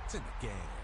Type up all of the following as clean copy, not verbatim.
It's in the game.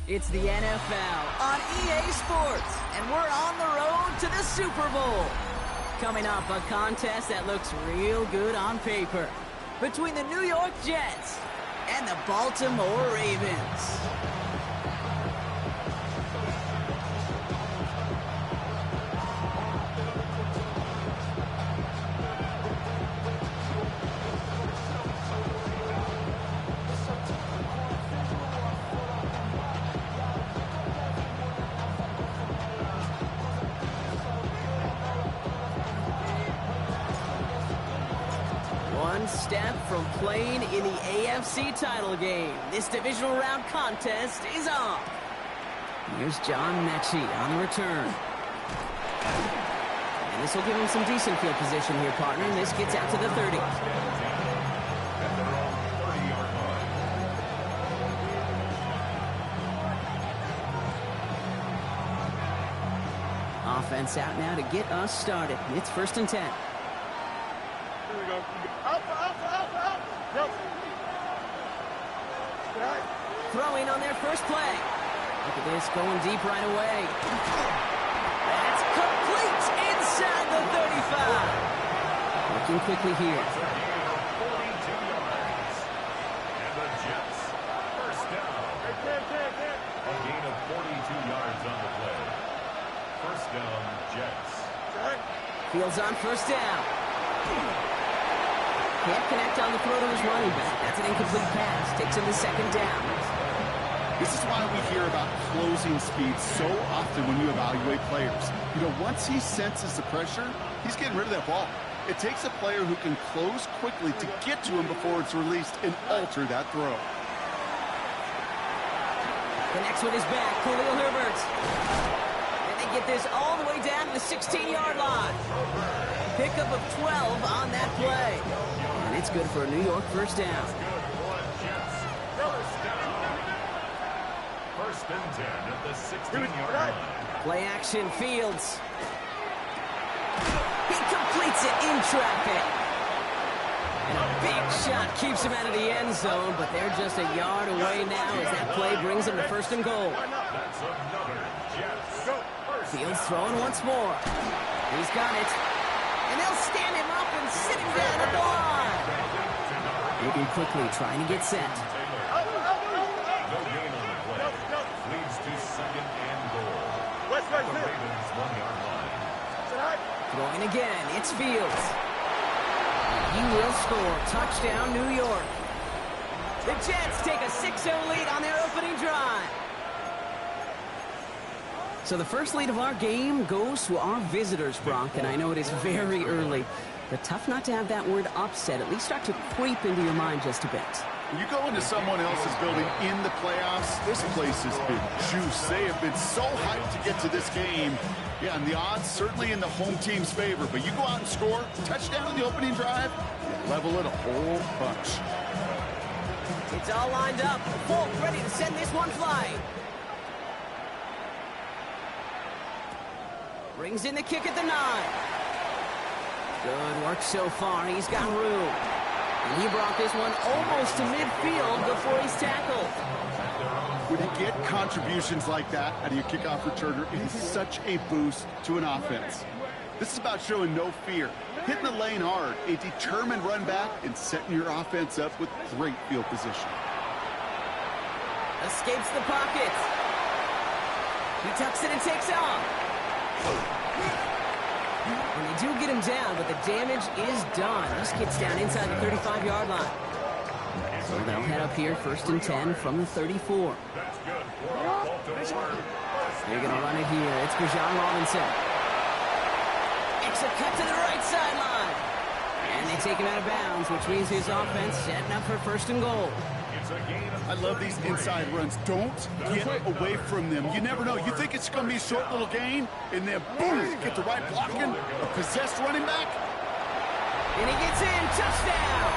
It's the NFL on EA Sports, and we're on the road to the Super Bowl. Coming up, a contest that looks real good on paper between the New York Jets and the Baltimore Ravens. one step from playing in the AFC title game. This divisional round contest is on. Here's John Mechie on the return. And this will give him some decent field position here, partner. And this gets out to the 30. Offense out now to get us started. It's 1st and 10. Here we go. Up. Yep. Throwing on their first play. Look at this, going deep right away. That's complete inside the 35. Working quickly here. 42 yards. And the Jets, first down. A gain of 42 yards on the play. First down, Jets. Fields on first down. Can't connect on the throw to his running back. That's an incomplete pass. Takes him to 2nd down. This is why we hear about closing speed so often when you evaluate players. You know, once he senses the pressure, he's getting rid of that ball. It takes a player who can close quickly to get to him before it's released and alter that throw. Connects with his back, Khalil Herbert. And they get this all the way down to the 16-yard line. Pickup of 12 on that play. And it's good for a New York first down. First and 10 at the 16-yard line. Play action, Fields. He completes it in traffic. And a big shot keeps him out of the end zone, but they're just a yard away now as that play brings them to 1st and goal. That's another Jets. Fields throwing once more. He's got it. And they'll stand him up and sit him down at the line. Moving quickly, trying to get set. No gain on the play. Leads to 2nd and goal. The Ravens 1-yard line. Throwing again, it's Fields. He will score. Touchdown, New York. The Jets take a 6-0 lead on their opening drive. So the first lead of our game goes to our visitors, Bronk, and I know it is very early, but tough not to have that word upset at least start to creep into your mind just a bit. When you go into someone else's building in the playoffs, this place has been juiced. They have been so hyped to get to this game. Yeah, and the odds certainly in the home team's favor, but you go out and score, touchdown in the opening drive, you level it a whole bunch. It's all lined up. Folk ready to send this one flying. Brings in the kick at the 9. Good work so far. He's got room. And he brought this one almost to midfield before he's tackled. When you get contributions like that out of your kickoff returner, it is such a boost to an offense. This is about showing no fear, hitting the lane hard, a determined run back, and setting your offense up with great field position. Escapes the pocket. He tucks it and takes off. And they do get him down, but the damage is done. This gets down inside the 35-yard line. So they'll head up here, 1st and 10 from the 34. They're going to run it here. It's Bijan Robinson. It's a cut to the right sideline. And they take him out of bounds, which means his offense setting up for 1st and goal. I love these inside runs. Don't get away from them. You never know. You think it's going to be a short little gain, and then boom, get the right blocking, a possessed running back. And he gets in. Touchdown.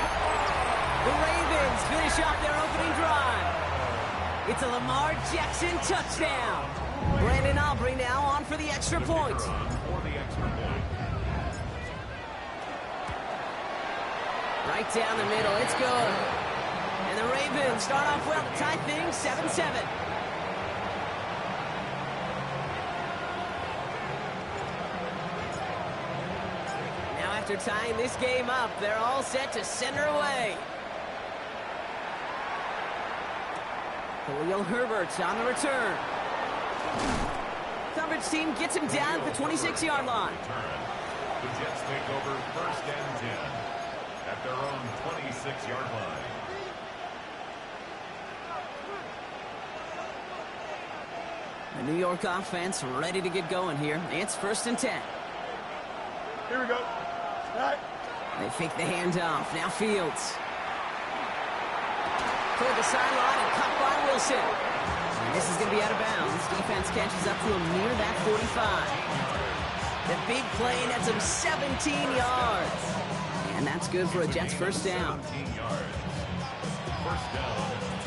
The Ravens finish off their opening drive. It's a Lamar Jackson touchdown. Brandon Aubrey now on for the extra point. Right down the middle. It's good. And the Ravens start off well to tie things 7-7. Now after tying this game up, they're all set to send her away. Khalil Herbert on the return. Coverage team gets him down at the 26-yard line. The Jets take over 1st and 10 at their own 26-yard line. The New York offense ready to get going here. It's 1st and 10. Here we go. Right. They fake the handoff. Now Fields. Toward the sideline and caught by Wilson. And this is going to be out of bounds. Defense catches up to him near that 45. The big play nets him 17 yards. And that's good for a Jets first down. 17 yards. First down,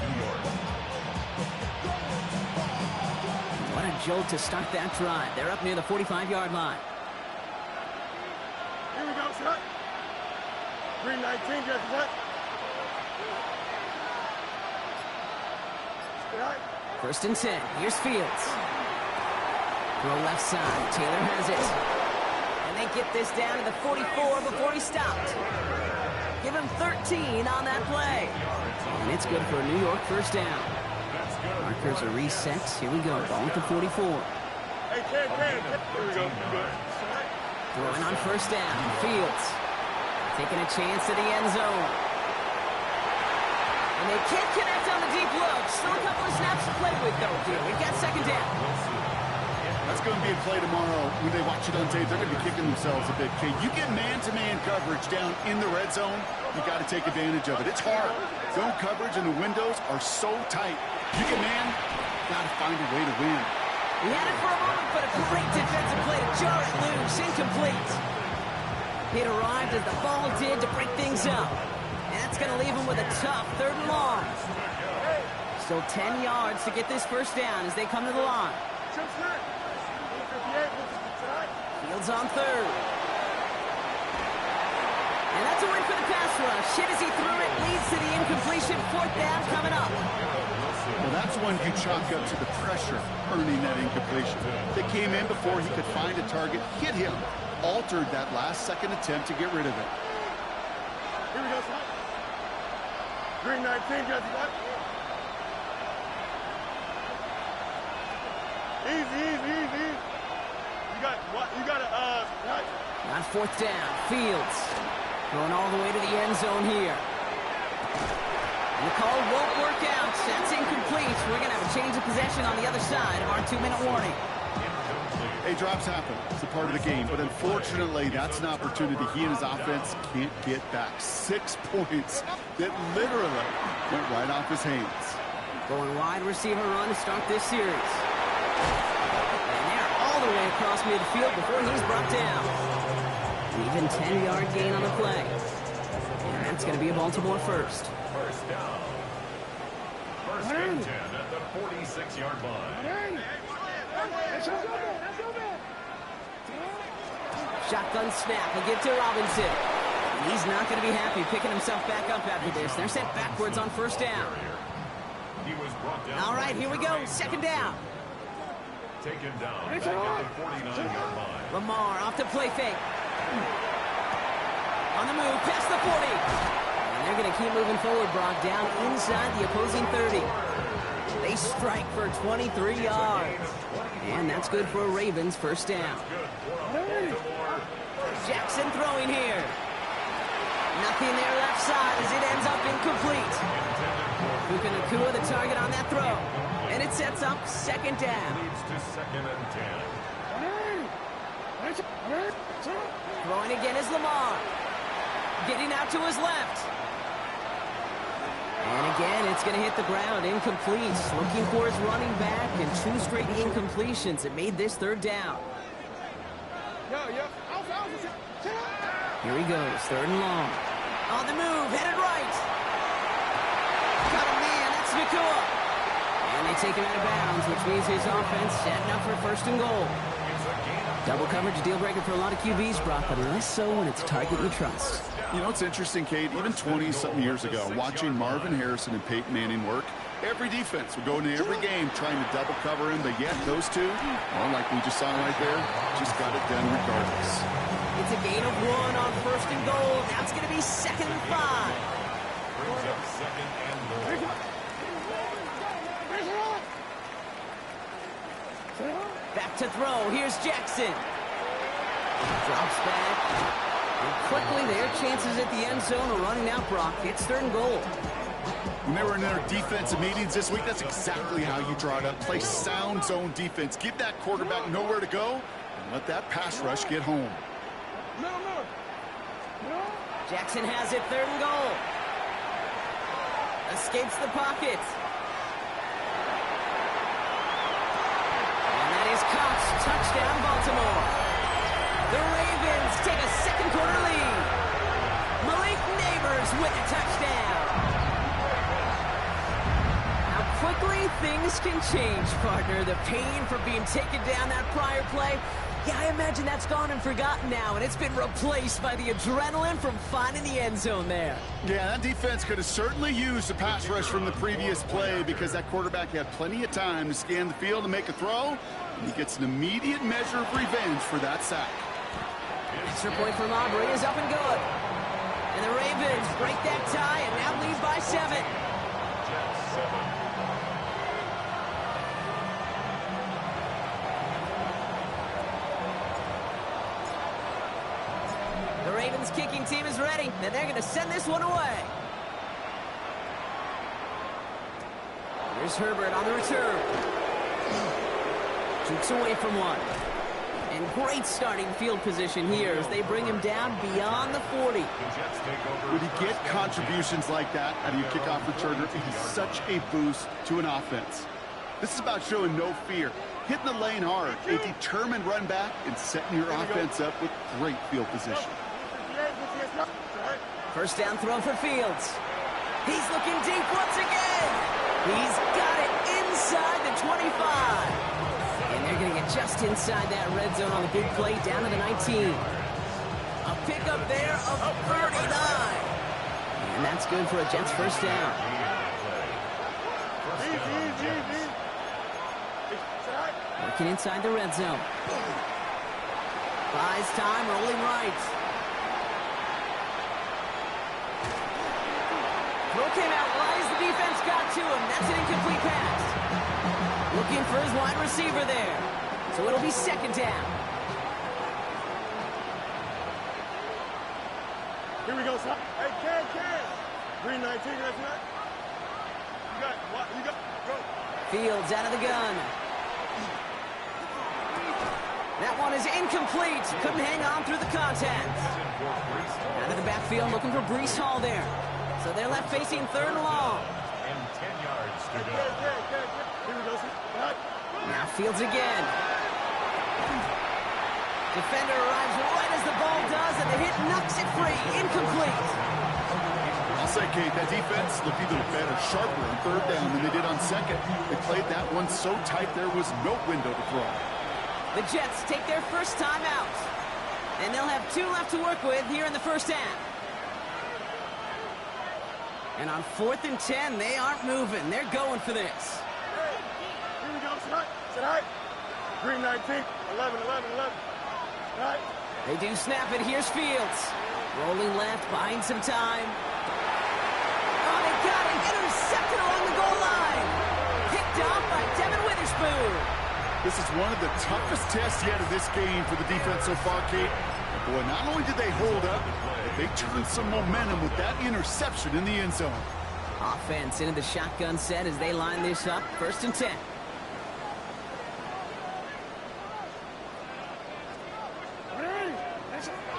New York. What a jolt to start that drive. They're up near the 45-yard line. Here we go, shot. Green 19, get shot. First and 10. Here's Fields. Throw left side. Taylor has it. And they get this down to the 44 before he stopped. Give him 13 on that play. And it's good for a New York first down. Markers are reset. Here we go. Ball at the 44. Hey, Ken. Here we go. Throwing on first down. Fields. Taking a chance at the end zone. And they can't connect on the deep look. Still a couple of snaps to play with, though, here. We've got second down. That's going to be a play tomorrow. When they watch it on tape, they're going to be kicking themselves a bit. Okay, you get man-to-man coverage down in the red zone, you got to take advantage of it. It's hard. Zone coverage and the windows are so tight. You get man, got to find a way to win. He had it for a moment, but a great defensive play to jar it loose. Incomplete. It arrived as the ball did to break things up. And that's going to leave him with a tough third and long. Still 10 yards to get this first down as they come to the line. Fields on third. And that's a win for the pass rush. Hit as he threw it, leads to the incompletion. Fourth down coming up. Well, that's one you chalk up to the pressure earning that incompletion. They came in before he could find a target, hit him, altered that last-second attempt to get rid of it. Here we go, son. Green 19, get it. Easy. You got to, what? On fourth down, Fields going all the way to the end zone here. And the call won't work out. That's incomplete. We're going to have a change of possession on the other side of our 2-minute warning. Hey, drops happen. It's a part of the game. But unfortunately, that's an opportunity he and his offense can't get back. 6 points that literally went right off his hands. Going wide receiver run to start this series. And they're all the way across midfield before he's brought down. An even 10-yard gain on the play. And that's going to be a Baltimore first. First down. First and 10 at the 46-yard line. Shotgun snap. He'll get to Robinson. He's not going to be happy picking himself back up after this. They're sent backwards on first down. He was brought down. All right, here we go. Second down. Taken down back at the 49-yard line. Lamar off the play fake. On the move, past the 40. And they're going to keep moving forward, Brock, down inside the opposing 30. They strike for 23 yards. And that's good for a Ravens first down. Jackson throwing here. Nothing there left side as it ends up incomplete. Puka Nacua the target on that throw. And it sets up second down. Leads to second and 10. Throwing again is Lamar. Getting out to his left. And again, it's going to hit the ground. Incomplete. Looking for his running back and 2 straight incompletions. It made this third down. Here he goes. Third and long. On the move. Headed right. Got a man. That's Nacua. And they take him out of bounds, which means his offense setting up for first and goal. Double coverage, a deal breaker for a lot of QBs, Brock, but less so when it's a target you trust. You know, it's interesting, Kate, even 20-something years ago, watching Marvin Harrison and Peyton Manning work, every defense would go into every game trying to double cover him, but yet those two, well, like we just saw right there, just got it done regardless. It's a gain of 1 on first and goal. Now it's going to be second and 5. Brings up second and goal. Back to throw. Here's Jackson. Drops back. And quickly, their chances at the end zone are running out, Brock. It's third and goal. When they were in their defensive meetings this week, that's exactly how you draw it up. Play sound zone defense. Give that quarterback nowhere to go and let that pass rush get home. Jackson has it, 3rd and goal. Escapes the pocket. And that is caught. Touchdown, Baltimore. The Ravens take a second quarter lead. Malik Neighbors with a touchdown. How quickly things can change, partner. The pain for being taken down that prior play, yeah, I imagine that's gone and forgotten now, and it's been replaced by the adrenaline from finding the end zone there. Yeah, that defense could have certainly used the pass rush from the previous play because that quarterback had plenty of time to scan the field and make a throw, and he gets an immediate measure of revenge for that sack. Extra point from Aubrey is up and good. And the Ravens break that tie and now lead by 7. Jets 7. The Ravens kicking team is ready, and they're going to send this one away. Here's Herbert on the return. Jukes away from one. And great starting field position here as they bring him down beyond the 40. When you get contributions like that out of your kickoff returner, it is such a boost to an offense. This is about showing no fear, hitting the lane hard, a determined run back, and setting your offense up with great field position. First down throw for Fields. He's looking deep once again. He's got it inside the 25. And they're going to get just inside that red zone on the big play down to the 19. A pickup there of 39. And that's good for a Jets first down. Working inside the red zone. Buys time, rolling right. Throw came out right as the defense got to him. That's an incomplete pass. Looking for his wide receiver there. So it'll be second down. Here we go, son. Hey, Ken. Green 19, that's right. You got what? You got go. Fields out of the gun. That one is incomplete. Couldn't hang on through the contact. Out of the backfield looking for Breece Hall there. So they're left facing 3rd and long. And 10 yards to go. Here we go, son. Now Fields again. Defender arrives right as the ball does, and the hit knocks it free. Incomplete. I'll say, Kate, that defense looked even better, sharper on 3rd down than they did on 2nd. They played that one so tight there was no window to throw. The Jets take their first time out, and they'll have 2 left to work with here in the first half. And on 4th and 10, they aren't moving. They're going for this. Hey, here we go, son. Sit high. Green 19, 11. Right. They do snap it. Here's Fields. Rolling left, buying some time. Oh, they got him. Intercepted along the goal line. Picked off by Devin Witherspoon. This is one of the toughest tests yet of this game for the defense so far, Kate. But boy, not only did they hold up, but they turned some momentum with that interception in the end zone. Offense into the shotgun set as they line this up. 1st and 10.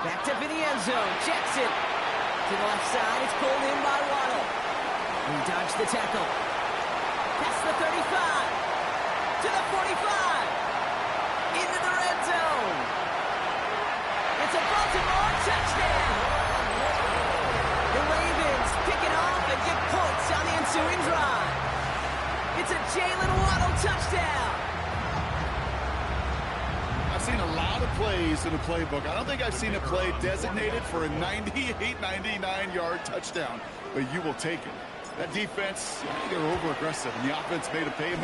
Backed up in the end zone. Jackson to the left side. It's pulled in by Waddle. He dodged the tackle. Past the 35. To the 45. Into the red zone. It's a Baltimore touchdown. The Ravens pick it off and get points on the ensuing drive. It's a Jalen Waddle touchdown. I've seen a lot of plays in the playbook. I don't think I've seen a play designated for a 98, 99-yard touchdown, but you will take it. That defense, they're over-aggressive, and the offense made a pay in a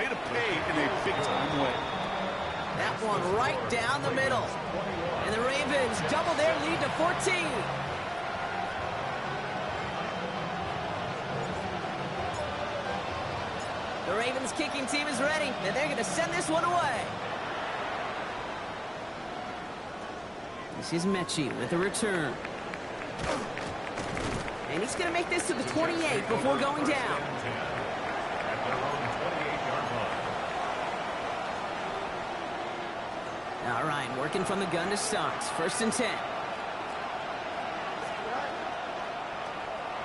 big-time way. That one right down the middle. And the Ravens double their lead to 14. The Ravens kicking team is ready, and they're going to send this one away. This is Mechie with the return. And he's going to make this to the 28 before going down. All right, working from the gun to start. 1st and 10.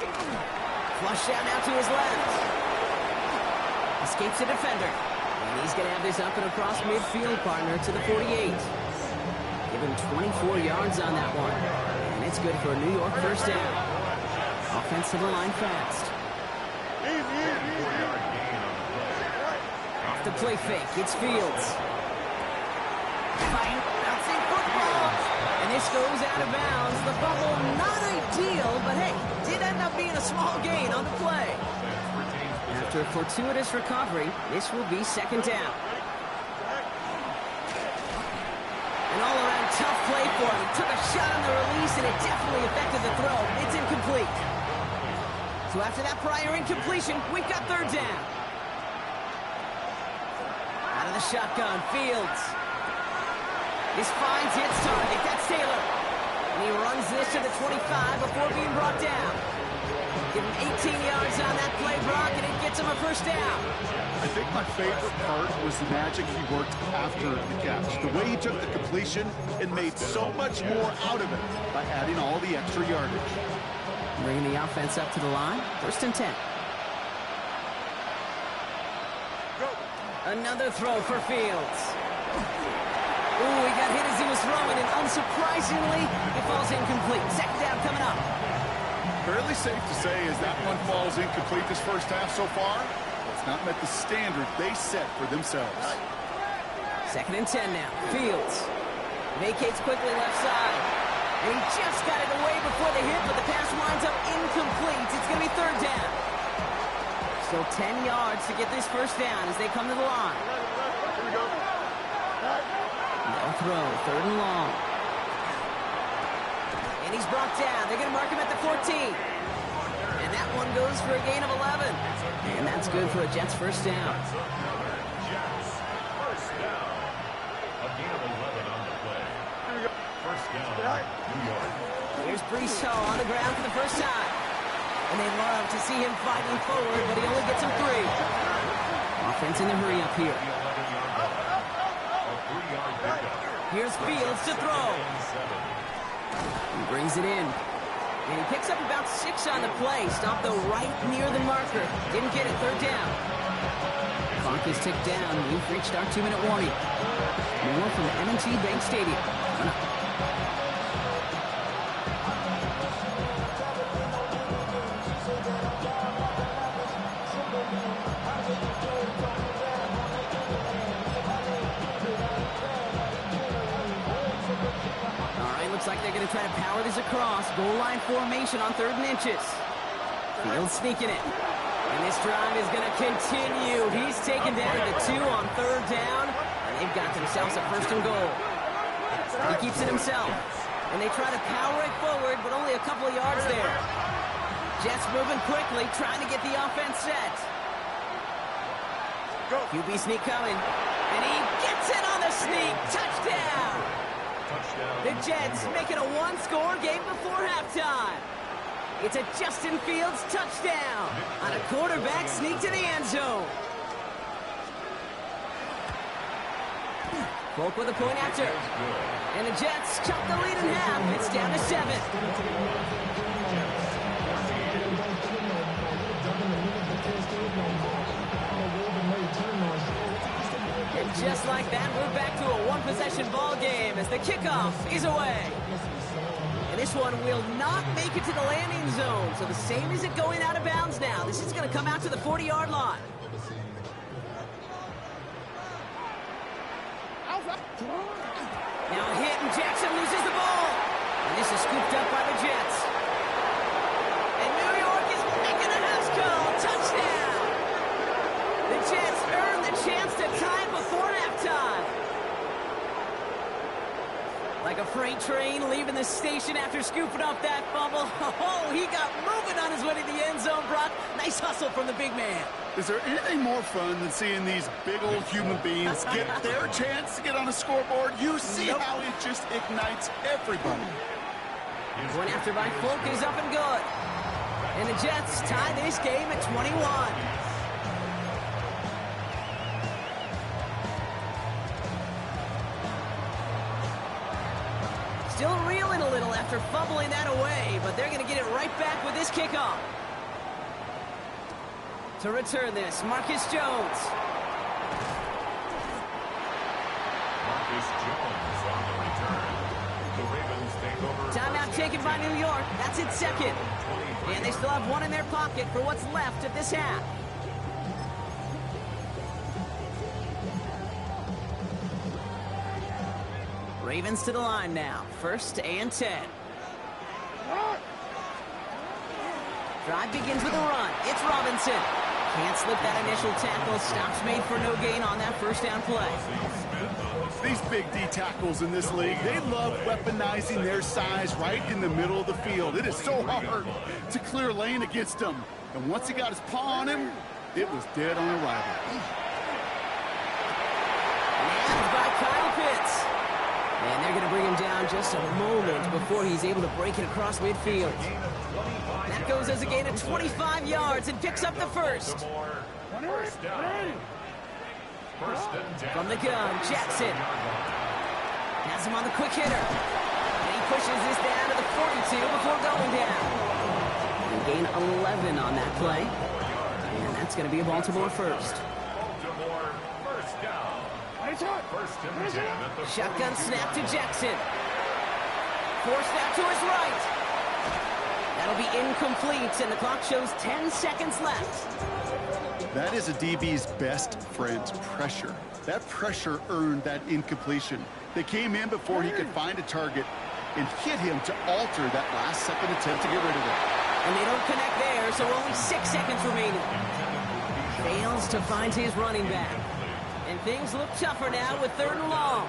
Flush out now to his left. Escapes a defender. And he's going to have this up and across midfield, partner, to the 48. Give him 24 yards on that one. And it's good for a New York first down. Offense to the line fast. Off the play fake, it's Fields. Fine, bouncing football. And this goes out of bounds. The fumble, not ideal, but hey, did end up being a small gain on the play. After a fortuitous recovery, this will be second down. An all-around tough play for him. He took a shot on the release, and it definitely affected the throw. It's incomplete. So after that prior incompletion, we've got third down. Out of the shotgun, Fields. This finds its target. That's Taylor. And he runs this to the 25 before being brought down. Give him 18 yards on that play, Brock, and it gets him a first down. I think my favorite part was the magic he worked after the catch. The way he took the completion and made so much more out of it by adding all the extra yardage. Bringing the offense up to the line. First and 10. Another throw for Fields. Ooh, he got hit as he was throwing, and unsurprisingly, it falls incomplete. Second down coming up. Fairly safe to say as that one falls incomplete this first half so far, it's not met the standard they set for themselves. Second and 10 now. Fields vacates quickly left side. And he just got it away before the hit, but the pass winds up incomplete. It's going to be third down. Still 10 yards to get this first down as they come to the line. Here we go. No throw, third and long. And he's brought down. They're going to mark him at the 14. And that one goes for a gain of 11. And that's good for a Jets first down. Jets, first down. A gain of 11 on the play. Here we go. First down, New York. Here's Brees Hall on the ground for the first time. And they love to see him fighting forward, but he only gets him 3. Offense in the hurry up here. The 11-yard line. A 3-yard pickup. Here's Fields to throw. He brings it in. And he picks up about 6 on the play. Stopped though right near the marker. Didn't get it, third down. Clock is ticked down. We've reached our 2-minute warning. More from M&T Bank Stadium. Looks like they're going to try to power this across. Goal line formation on 3rd and inches. Fields sneaking it. And this drive is going to continue. He's taken down to 2 on 3rd down. And they've got themselves a first and goal. He keeps it himself. And they try to power it forward, but only a couple of yards there. Jets moving quickly, trying to get the offense set. QB sneak coming. And he gets it on the sneak. Touchdown! The Jets make it a 1-score game before halftime. It's a Justin Fields touchdown on a quarterback sneak to the end zone. Folk with a point after. And the Jets chop the lead in half. It's down to 7. And just like that, we're back to a one-possession ball game as the kickoff is away. And this one will not make it to the landing zone. So the same as it going out of bounds now. This is going to come out to the 40-yard line. Now a hit, and Jackson loses the ball. And this is scooped up by the Jets. And New York is making a house call. Touchdown! The Jets earn the chance to tie before halftime. Like a freight train leaving the station after scooping up that fumble. Oh, he got moving on his way to the end zone, Brock. Nice hustle from the big man. Is there anything more fun than seeing these big old human beings get their chance to get on a scoreboard? You see how it just ignites everybody. One after by Folk is up and good. And the Jets tie this game at 21. Still reeling a little after after fumbling that away, but they're going to get it right back with this kickoff. To return this, Marcus Jones. Marcus Jones on the return. The Ravens take over. Timeout taken by New York. That's its second. And they still have one in their pocket for what's left of this half. Ravens to the line now. 1st and 10. Drive begins with a run. It's Robinson. Can't slip that initial tackle. Stops made for no gain on that first down play. These big D tackles in this league, they love weaponizing their size right in the middle of the field. It is so hard to clear lane against them. And once he got his paw on him, it was dead on arrival. And by Kyle Pitts. And they're going to bring him down just a moment before he's able to break it across midfield. That goes as a gain of 25 yards and picks up the first. First down. From the gun, Jackson. Has him on the quick hitter. And he pushes this down to the 42 before going down. And gain 11 on that play. And that's going to be a Baltimore first. Baltimore first down. First and 10 at the Shotgun snap to Jackson. Forced out to his right. That'll be incomplete, and the clock shows 10 seconds left. That is a DB's best friend, pressure. That pressure earned that incompletion. They came in before he could find a target and hit him to alter that last-second attempt to get rid of it. And they don't connect there, so only 6 seconds remaining. Fails to find his running back. And things look tougher now with 3rd and long.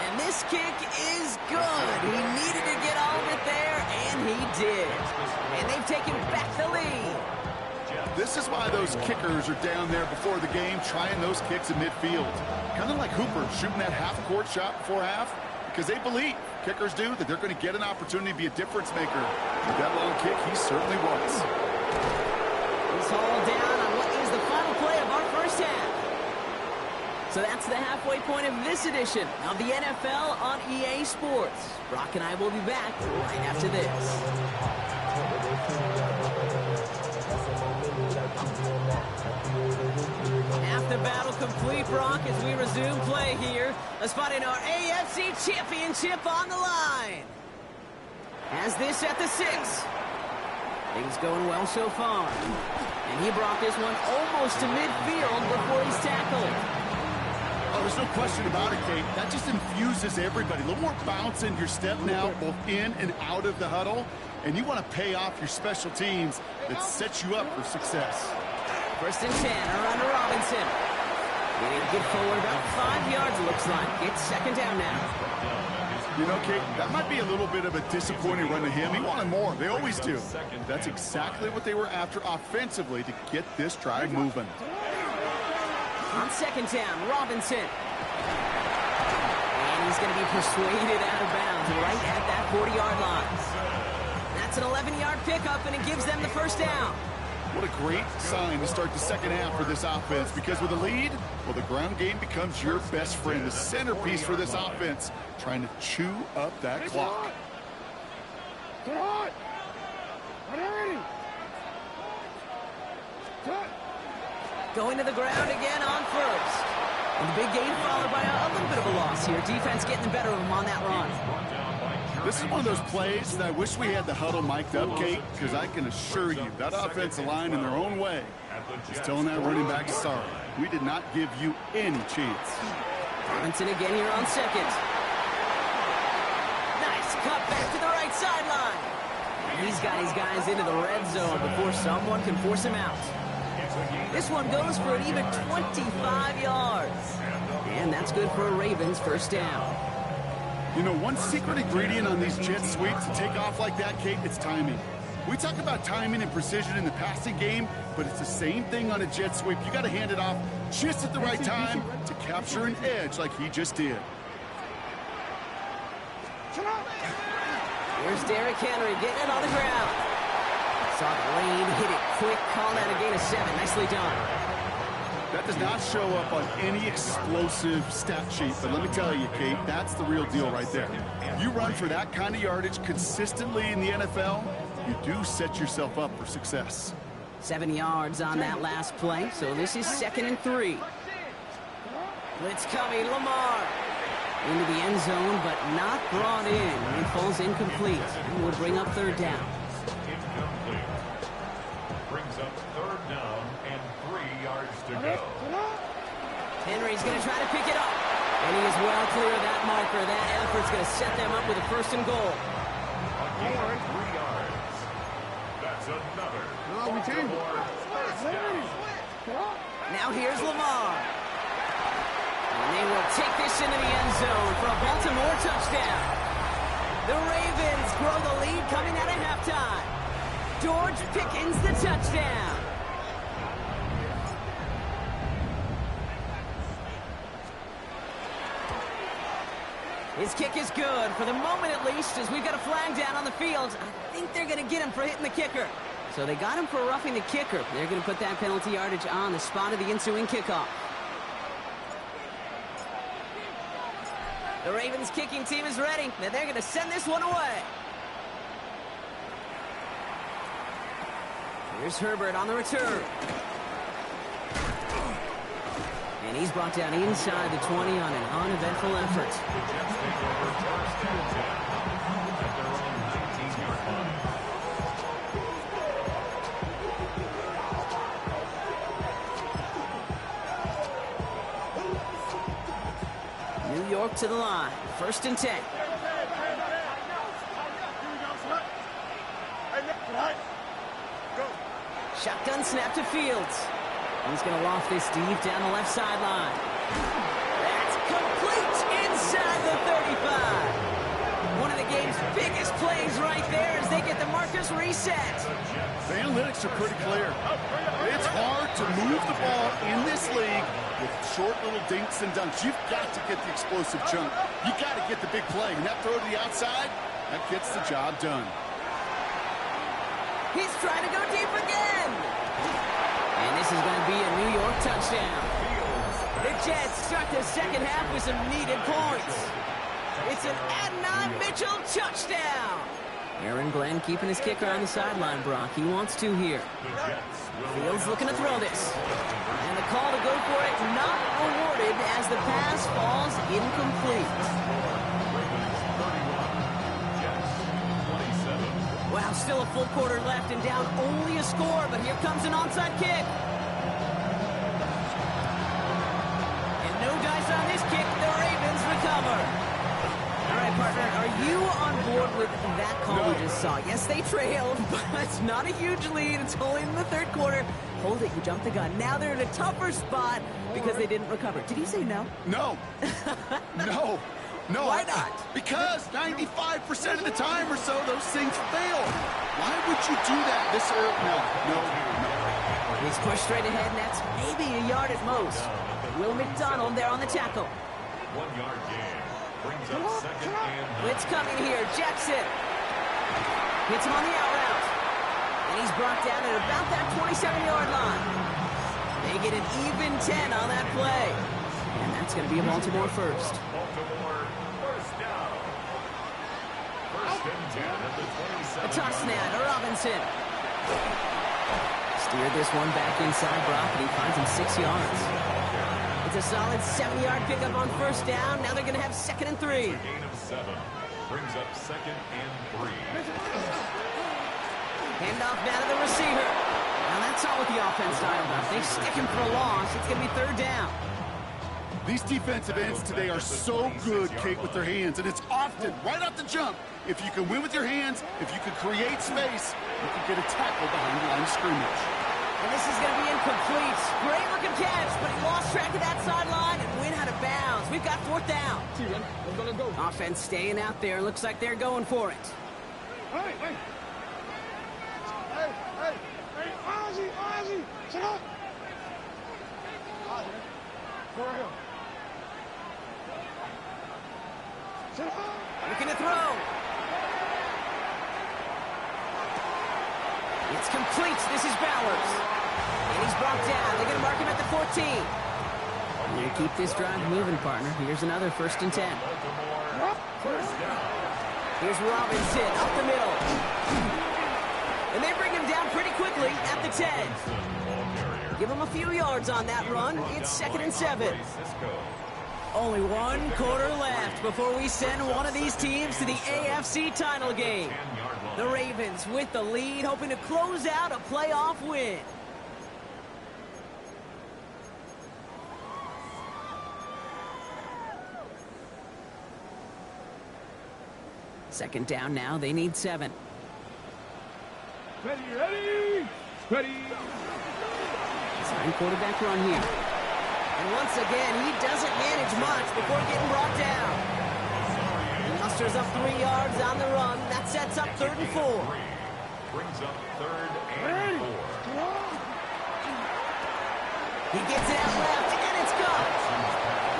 And this kick is good. He needed to get all of it there, and he did. And they've taken back the lead. This is why those kickers are down there before the game trying those kicks in midfield. Kind of like Hooper shooting that half-court shot before half, because they believe, kickers do, that they're going to get an opportunity to be a difference maker. With that long kick, he certainly was. He's hauled down on what is the final play of our first half. So that's the halfway point of this edition of the NFL on EA Sports. Brock and I will be back right after this. Half the battle complete, Brock, as we resume play here. A spot in our AFC Championship on the line. Has this at the 6. Things going well so far. And he brought this one almost to midfield before he's tackled. Oh, there's no question about it, Kate. That just infuses everybody. A little more bounce in your step now, both in and out of the huddle. And you want to pay off your special teams that sets you up for success. 1st and 10, around to Robinson. Getting good forward about 5 yards, it looks like. It's 2nd down now. You know, Kate, that might be a little bit of a disappointing run to him. He wanted more. They always do. That's exactly what they were after offensively to get this drive moving. On 2nd down, Robinson. And he's going to be persuaded out of bounds right at that 40-yard line. That's an 11-yard pickup, and it gives them the first down. What a great sign to start the second half for this offense, because with a lead, well, the ground game becomes your best friend, the centerpiece for this offense, trying to chew up that clock. Get hot! Going to the ground again on 1st. And the big gain followed by a little bit of a loss here. Defense getting the better of them on that run. This is one of those plays that I wish we had the huddle mic'd up, Kate, because I can assure you that offensive line in their own way is telling that running back, sorry, we did not give you any chance. Robinson again here on 2nd. Nice cut back to the right sideline. And he's got his guys into the red zone before someone can force him out. This one goes for an even 25 yards. And that's good for a Ravens first down. You know, one secret ingredient on these jet sweeps to take off like that, Kate, it's timing. We talk about timing and precision in the passing game, but it's the same thing on a jet sweep. You got to hand it off just at the right time to capture an edge like he just did. Here's Derrick Henry getting it on the ground. Saw the lane, hit it quick, calling out a gain of 7. Nicely done. That does not show up on any explosive stat sheet, but let me tell you, Kate, that's the real deal right there. You run for that kind of yardage consistently in the NFL, you do set yourself up for success. 7 yards on that last play, so this is 2nd and 3. Blitz coming, Lamar. Into the end zone, but not brought in. It falls incomplete, and will bring up 3rd down. Incomplete. Brings up 3rd down and 3 yards to go. Henry's going to try to pick it up. And he is well clear of that marker. That effort's going to set them up with a 1st and goal. A gain of 3 yards. That's another. Baltimore 1st down. Now here's Lamar. And they will take this into the end zone for a Baltimore touchdown. The Ravens grow the lead coming out of halftime. George Pickens the touchdown. His kick is good, for the moment at least, as we've got a flag down on the field. I think they're going to get him for hitting the kicker. So they got him for roughing the kicker. They're going to put that penalty yardage on the spot of the ensuing kickoff. The Ravens kicking team is ready, and they're going to send this one away. Here's Herbert on the return. And he's brought down inside the 20 on an uneventful effort. The Jets take over 1st and 10 at their own 19-yard line. New York to the line. 1st and 10. Shotgun snap to Fields. He's going to loft this deep down the left sideline. That's complete inside the 35. One of the game's biggest plays right there as they get the markers reset. The analytics are pretty clear. It's hard to move the ball in this league with short little dinks and dunks. You've got to get the explosive chunk. You got to get the big play. And that throw to the outside, that gets the job done. He's trying to go deep again. And this is going to be a New York touchdown. The Jets start the second half with some needed points. It's an Adnan Mitchell touchdown. Aaron Glenn keeping his kicker on the sideline, Brock. He wants to here. Fields looking to throw this. And the call to go for it not awarded as the pass falls incomplete. Wow, still a full quarter left and down only a score, but here comes an onside kick. And no dice on this kick. The Ravens recover. All right, partner, are you on board with that call we just saw? Yes, they trailed, but it's not a huge lead. It's only in the 3rd quarter. Hold it, you jumped the gun. Now they're in a tougher spot because they didn't recover. Did he say no? No. No. No. Why not? Because 95% of the time or so, those things fail. Why would you do that this early? No. He's pushed straight ahead, and that's maybe a yard at most. Will McDonald there on the tackle. 1 yard gain. Brings up 2nd and... Blitz coming here. Jackson hits him on the out route. And he's brought down at about that 27-yard line. They get an even 10 on that play. And that's going to be a Baltimore first. Baltimore 1st down. 1st and 10 at the 27. A toss now to Robinson. Steered this one back inside Brock, and he finds him 6 yards. It's a solid 7-yard pickup on 1st down. Now they're going to have 2nd and 3. A gain of 7. Brings up 2nd and 3. Handoff now to the receiver. Now that's not what the offense dialed up. They stick him for a loss. It's going to be 3rd down. These defensive ends today are so good, Kate, with their hands, and it's often right off the jump. If you can win with your hands, if you can create space, you can get a tackle behind the line of scrimmage. And this is going to be incomplete. Great looking catch, but he lost track of that sideline and went out of bounds. We've got 4th down. Offense staying out there. Looks like they're going for it. Hey, Ozzy, sit up. Go right here. Sit up. Looking to throw. It's complete. This is Bowers. And he's brought down. They're going to mark him at the 14. We're going to keep this drive moving, partner. Here's another 1st and 10. Here's Robinson up the middle. And they bring him down pretty quickly at the 10. Give him a few yards on that run. It's 2nd and 7. Only 1 quarter left before we send one of these teams to the AFC title game. The Ravens with the lead, hoping to close out a playoff win. Second down now. They need 7. Ready. Sign quarterback run here. And once again, he doesn't manage much before getting brought down. He musters up 3 yards on the run. That sets up 3rd and 4. Brings up 3rd and 4. He gets it out left, and it's caught.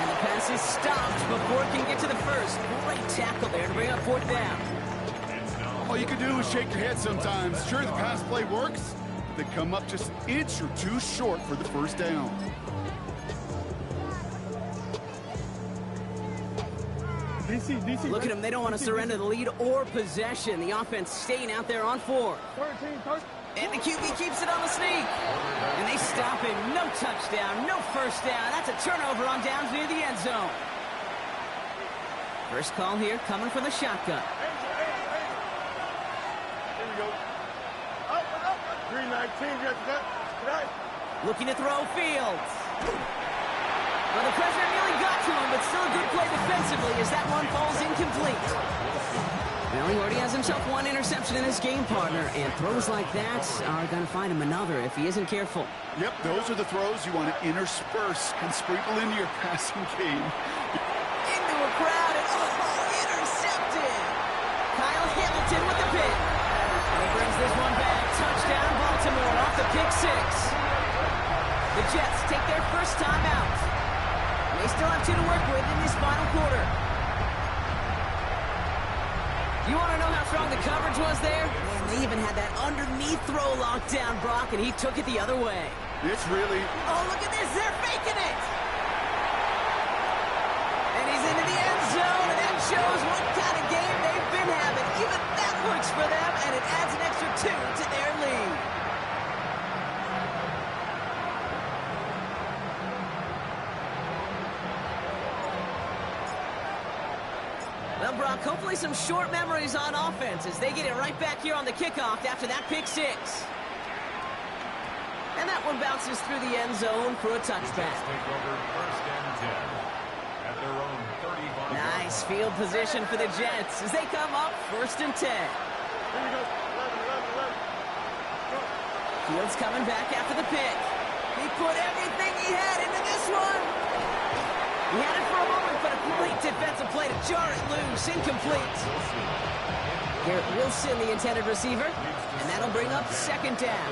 And the pass is stopped before it can get to the 1st. Great tackle there to bring up 4th down. All you can do is shake your head sometimes. Sure, the pass play works, but they come up just an inch or 2 short for the 1st down. DC. Look at them. They don't want to surrender the lead or possession. The offense staying out there on 4. 13. And the QB keeps it on the sneak. And they stop him. No touchdown, no 1st down. That's a turnover on downs near the end zone. First call here coming from the shotgun. Here we go. Up. 319. Looking to throw Fields. Well, the pressure nearly got to him, but still a good play defensively as that one falls incomplete. Well, he already has himself 1 interception in his game, partner, and throws like that are going to find him another if he isn't careful. Yep, those are the throws you want to intersperse and sprinkle into your passing game. Into a crowd, and intercepted! Kyle Hamilton with the pick. And he brings this one back. Touchdown, Baltimore, off the pick 6. The Jets take their first time out. They still have 2 to work with in this final quarter. You want to know how strong the coverage was there? Man, they even had that underneath throw locked down, Brock, and he took it the other way. It's really... Oh, look at this. They're faking it. And he's into the end zone, and that shows what kind of game they've been having. Even that works for them, and it adds an extra 2 to their lead. Well, Brock, hopefully some short memories on offense as they get it right back here on the kickoff after that pick 6. And that one bounces through the end zone for a touchback. Take over 1st and 10 at their own 35. Nice field position for the Jets as they come up 1st and 10. Here we go. 11. Fields coming back after the pick. He put everything he had into this one. He had it for a moment, but a great defensive play to jar it loose. Incomplete. Garrett Wilson, the intended receiver, and that'll bring up 2nd down.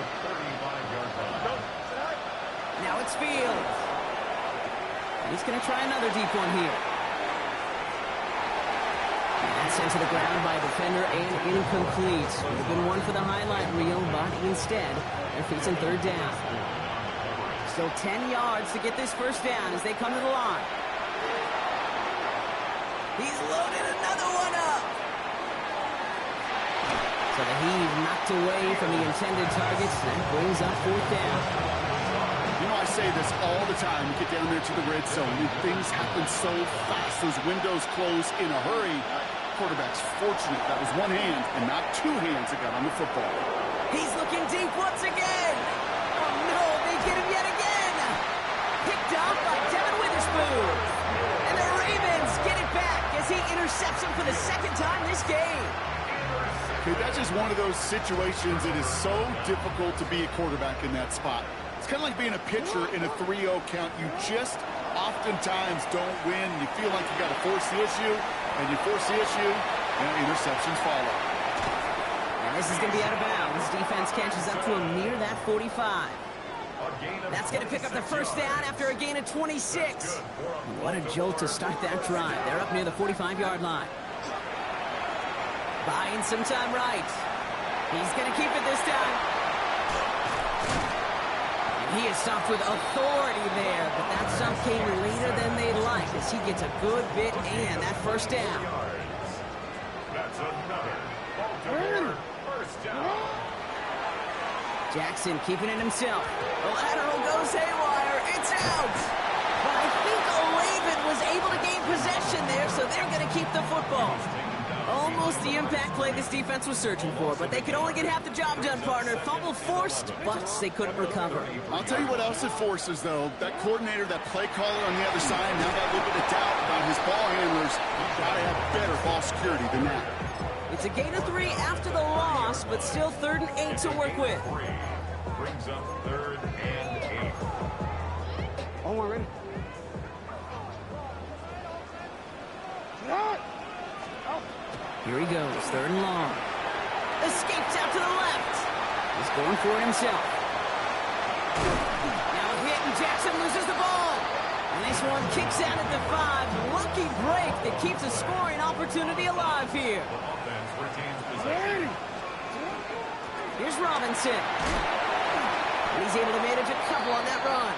Now it's Fields. He's going to try another deep one here. And that's sent to the ground by a defender and incomplete. Would have been one for the highlight reel, but instead, they're facing 3rd down. Still 10 yards to get this 1st down as they come to the line. He's loaded another one up. So the heave knocked away from the intended targets. That brings up 4th down. You know, I say this all the time. You get down there to the red zone, and things happen so fast. Those windows close in a hurry. Quarterback's fortunate that was 1 hand and not 2 hands that got on the football. He's looking deep once again. Oh, no, they get him yet again. Picked off by Devin Witherspoon. And the Ravens get it back as he intercepts him for the 2nd time this game. Okay, that's just one of those situations that is so difficult to be a quarterback in that spot. It's kind of like being a pitcher in a 3-0 count. You just oftentimes don't win. You feel like you got to force the issue, and you force the issue, and interceptions follow. And this is going to be out of bounds. Defense catches up to him near that 45. That's going to pick up the 1st down after a gain of 26. What a jolt to start that drive. They're up near the 45-yard line. Buying some time right. He's going to keep it this time. He is stopped with authority there, but that stop came later than they'd like as he gets a good bit and that first down. That's another Baltimore first down. Jackson keeping it himself. The lateral goes haywire. It's out. But I think Raven was able to gain possession there, so they're going to keep the football. Almost the impact play this defense was searching for, but they could only get half the job done, partner. Fumble forced, but they couldn't recover. I'll tell you what else it forces, though. That coordinator, that play caller on the other side, now got a little bit of doubt about his ball handlers. Got to have better ball security than that. It's a gain of 3 after the loss, but still 3rd and 8 to work with. Brings up 3rd and 8. Oh, we're ready. Here he goes, 3rd and long. Escapes out to the left. He's going for it himself. Now hit, and Jackson loses the ball. And this one kicks out at the 5. Lucky break that keeps a scoring opportunity alive here. The offense retains possession. Here's Robinson. And he's able to manage a couple on that run.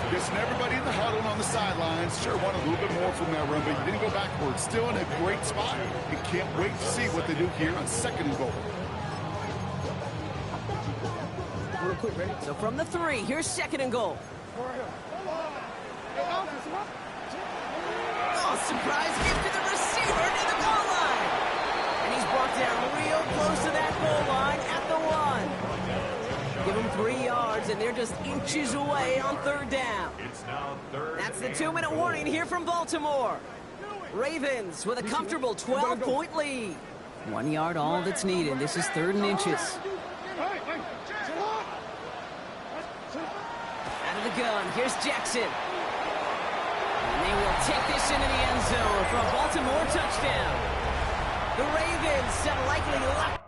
Guessing everybody in the huddle on the sidelines sure wanted a little bit more from that run, but you didn't go backwards. Still in a great spot. You can't wait to see what they do here on 2nd and goal. Real quick, ready? So from the 3, here's 2nd and goal. Oh, surprise gift to the receiver near the goal line. And he's brought down real close to that goal line at the 1. Give them 3 yards, and they're just inches away on 3rd down. It's now 3rd. That's the 2-minute warning here from Baltimore. Ravens with a comfortable 12-point lead. 1 yard all that's needed. This is 3rd and inches. Out of the gun, here's Jackson. And they will take this into the end zone for a Baltimore touchdown. The Ravens set a likely lock